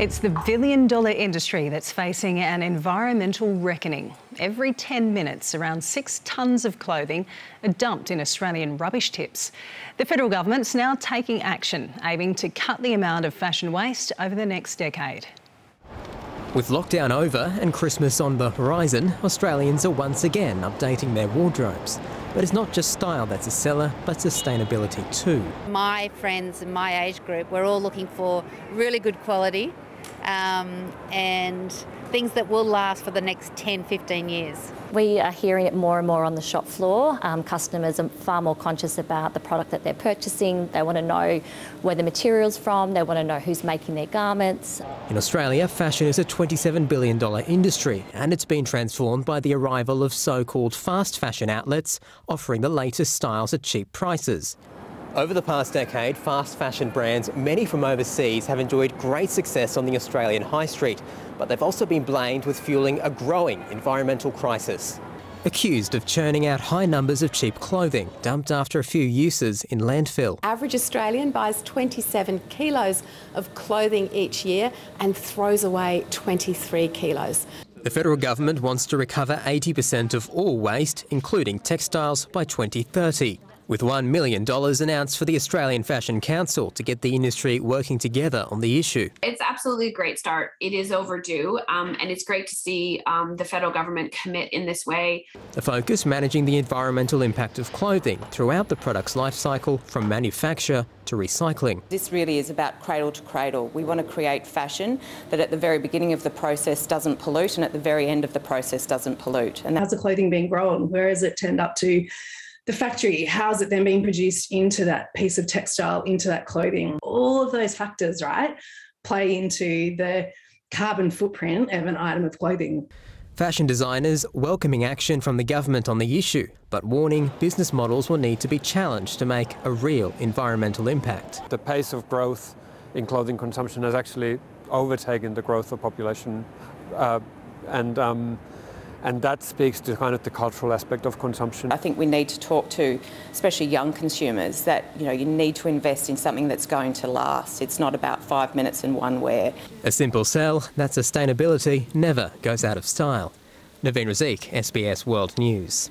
It's the billion-dollar industry that's facing an environmental reckoning. Every 10 minutes, around 6 tonnes of clothing are dumped in Australian rubbish tips. The federal government's now taking action, aiming to cut the amount of fashion waste over the next decade. With lockdown over and Christmas on the horizon, Australians are once again updating their wardrobes. But it's not just style that's a seller, but sustainability too. My friends in my age group, we're all looking for really good quality and things that will last for the next 10, 15 years. We are hearing it more and more on the shop floor. Customers are far more conscious about the product that they're purchasing. They want to know where the material's from. They want to know who's making their garments. In Australia, fashion is a $27 billion industry, and it's been transformed by the arrival of so-called fast fashion outlets offering the latest styles at cheap prices. Over the past decade, fast fashion brands, many from overseas, have enjoyed great success on the Australian high street, but they've also been blamed with fueling a growing environmental crisis. Accused of churning out high numbers of cheap clothing dumped after a few uses in landfill. Average Australian buys 27 kilos of clothing each year and throws away 23 kilos. The federal government wants to recover 80% of all waste, including textiles, by 2030. With $1 million announced for the Australian Fashion Council to get the industry working together on the issue. It's absolutely a great start. It is overdue, and it's great to see the federal government commit in this way. The focus managing the environmental impact of clothing throughout the product's life cycle, from manufacture to recycling. This really is about cradle to cradle. We want to create fashion that at the very beginning of the process doesn't pollute and at the very end of the process doesn't pollute. And how's the clothing being grown? Where is it turned up to the factory? How's it then being produced into that piece of textile, into that clothing? All of those factors, right, play into the carbon footprint of an item of clothing. Fashion designers welcoming action from the government on the issue, but warning business models will need to be challenged to make a real environmental impact. The pace of growth in clothing consumption has actually overtaken the growth of population, and that speaks to kind of the cultural aspect of consumption. I think we need to talk to, especially young consumers, that you need to invest in something that's going to last. It's not about 5 minutes and one wear. A simple sell that sustainability never goes out of style. Naveen Razik, SBS World News.